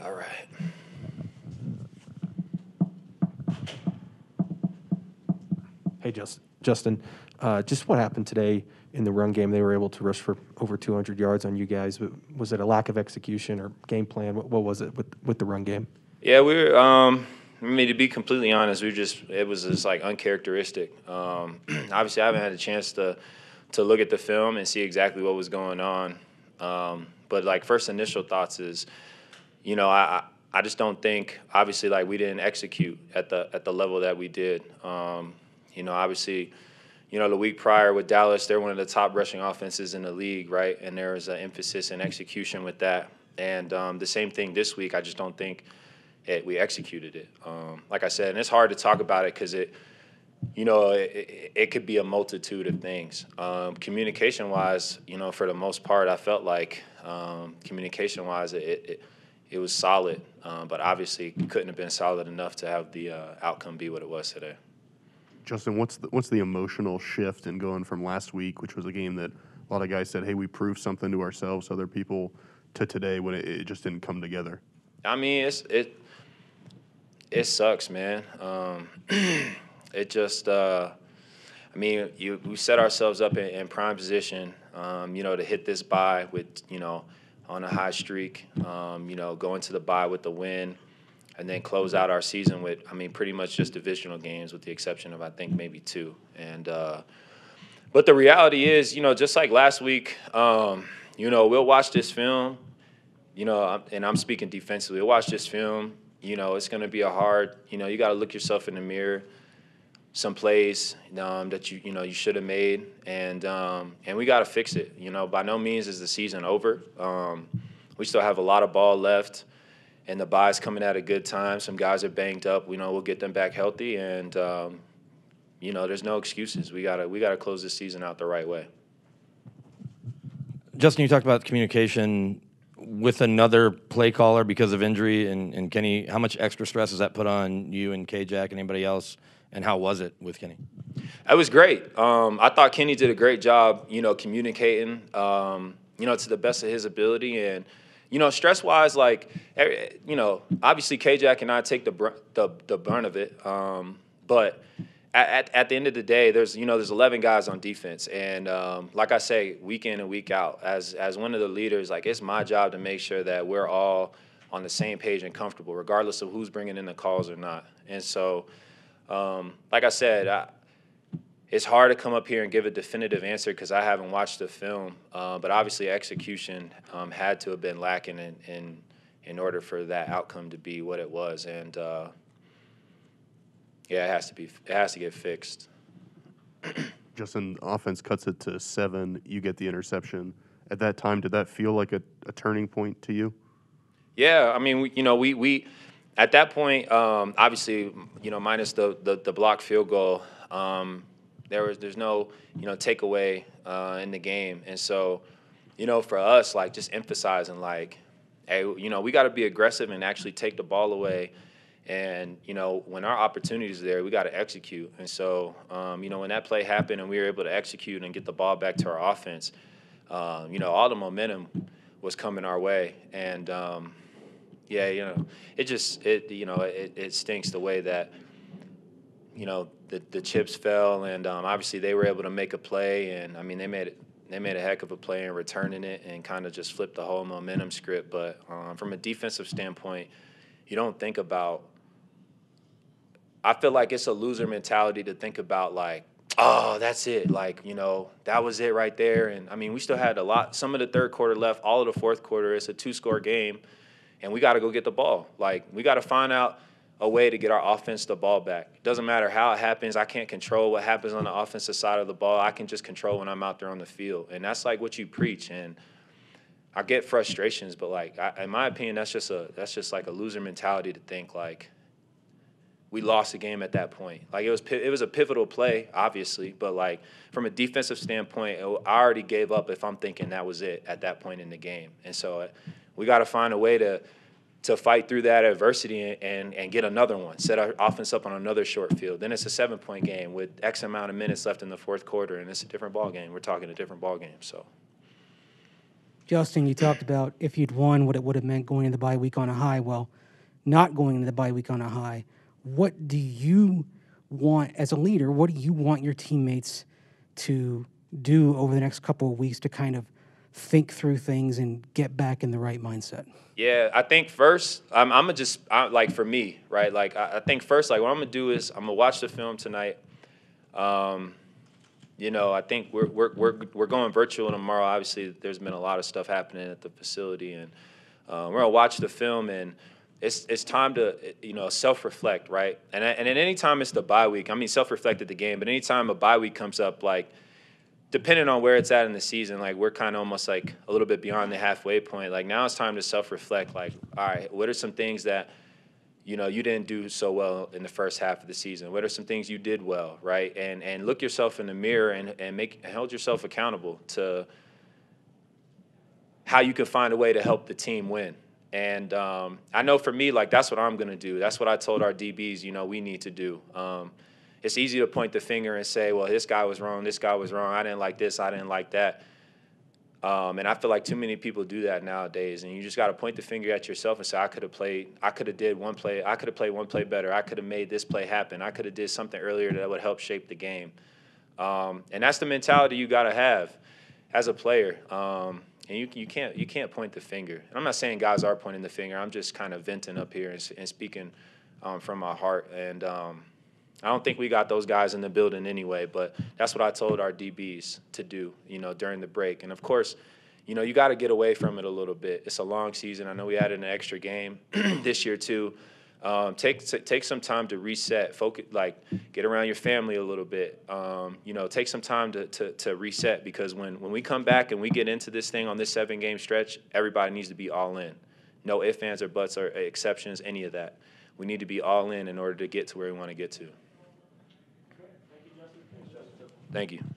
All right. Hey, Justin, just what happened today in the run game? They were able to rush for over 200 yards on you guys. But was it a lack of execution or game plan? What was it with the run game? Yeah, we were. I mean, to be completely honest, it was just like uncharacteristic. Obviously, I haven't had a chance to look at the film and see exactly what was going on. But like first initial thoughts is, I just don't think obviously like we didn't execute at the level that we did. Obviously, the week prior with Dallas, they're one of the top rushing offenses in the league, right? And there was an emphasis and execution with that. And the same thing this week. I just don't think we executed it. Like I said, and it's hard to talk about it because it could be a multitude of things. Communication-wise, for the most part, I felt like communication-wise, it was solid. But obviously, it couldn't have been solid enough to have the outcome be what it was today. Justin, what's the emotional shift in going from last week, which was a game that a lot of guys said, hey, we proved something to ourselves, other people, to today when it just didn't come together? I mean, it sucks, man. It just, we set ourselves up in prime position, to hit this bye with, on a high streak, going to the bye with the win, and then close out our season with, pretty much just divisional games with the exception of, I think, maybe two. And, but the reality is, just like last week, we'll watch this film, and I'm speaking defensively. We'll watch this film. It's going to be a hard, you got to look yourself in the mirror. Some plays that you should have made, and we got to fix it. By no means is the season over. We still have a lot of ball left, and the bye's coming at a good time. Some guys are banged up. We'll get them back healthy, and there's no excuses. We gotta close this season out the right way. Justin, you talked about communication with another play caller because of injury, and Kenny, how much extra stress does that put on you and K-Jack and anybody else, and how was it with Kenny? It was great. I thought Kenny did a great job, communicating, to the best of his ability. And, stress-wise, like, obviously K-Jack and I take the brunt of it. But at the end of the day, there's 11 guys on defense. And like I say, week in and week out, as one of the leaders, like, it's my job to make sure that we're all on the same page and comfortable, regardless of who's bringing in the calls or not. And so, like I said, it's hard to come up here and give a definitive answer because I haven't watched the film. But obviously, execution had to have been lacking in order for that outcome to be what it was. And yeah, it has to get fixed. Justin, offense cuts it to 7. You get the interception. At that time, did that feel like a turning point to you? Yeah, we at that point, obviously, minus the blocked field goal, there's no takeaway in the game, and so for us, like, just emphasizing, like, hey, we got to be aggressive and actually take the ball away. And, when our opportunity is there, we got to execute. And so, when that play happened and we were able to execute and get the ball back to our offense, all the momentum was coming our way. And, it stinks the way that, the chips fell. And obviously they were able to make a play. And, they made a heck of a play in returning it and kind of just flipped the whole momentum script. But from a defensive standpoint, you don't think about – I feel like it's a loser mentality to think about, like, oh, that's it. Like, that was it right there. And, we still had some of the third quarter left, all of the fourth quarter. It's a 2-score game, and we got to go get the ball. Like, we got to find out a way to get our offense the ball back. It doesn't matter how it happens. I can't control what happens on the offensive side of the ball. I can just control when I'm out there on the field. And that's, like, what you preach. And I get frustrations, but, like, in my opinion, that's just like a loser mentality to think, like, we lost the game at that point. Like, it was a pivotal play, obviously, but, like, from a defensive standpoint, I already gave up if I'm thinking that was it at that point in the game. And so we got to find a way to fight through that adversity and get another one, set our offense up on another short field. Then it's a 7-point game with X amount of minutes left in the fourth quarter, and it's a different ball game. We're talking a different ball game. So Justin, you talked about if you'd won, what it would have meant going into the bye week on a high. Well, not going into the bye week on a high. What do you want as a leader? What do you want your teammates to do over the next couple of weeks to kind of think through things and get back in the right mindset? Yeah, I think first, I'm gonna like for me, right? Like I think first, like what I'm gonna do is I'm gonna watch the film tonight. You know, I think we're going virtual tomorrow. Obviously, there's been a lot of stuff happening at the facility, and we're gonna watch the film, and it's time to self-reflect, right? And at any time it's the bye week. I mean, self-reflect at the game, but anytime a bye week comes up, like depending on where it's at in the season, like we're kind of almost like a little bit beyond the halfway point. Like now it's time to self-reflect. Like, all right, what are some things that you didn't do so well in the first half of the season? What are some things you did well, right? And look yourself in the mirror and hold yourself accountable to how you can find a way to help the team win. And I know for me, like that's what I'm going to do. That's what I told our DBs, we need to do. It's easy to point the finger and say, well, this guy was wrong, I didn't like this, I didn't like that. And I feel like too many people do that nowadays. And you just got to point the finger at yourself and say, I could have played one play better. I could have made this play happen. I could have did something earlier that would help shape the game. And that's the mentality you got to have as a player. And you can't point the finger. And I'm not saying guys are pointing the finger. I'm just kind of venting up here and speaking from my heart. And I don't think we got those guys in the building anyway, but that's what I told our DBs to do, during the break. And, of course, you got to get away from it a little bit. It's a long season. I know we added an extra game this year too. Take some time to reset, focus, like get around your family a little bit. Take some time to reset because when we come back and we get into this thing on this 7-game stretch, everybody needs to be all in. No ifs, ands, or buts or exceptions, any of that. We need to be all in order to get to where we want to get to. Thank you.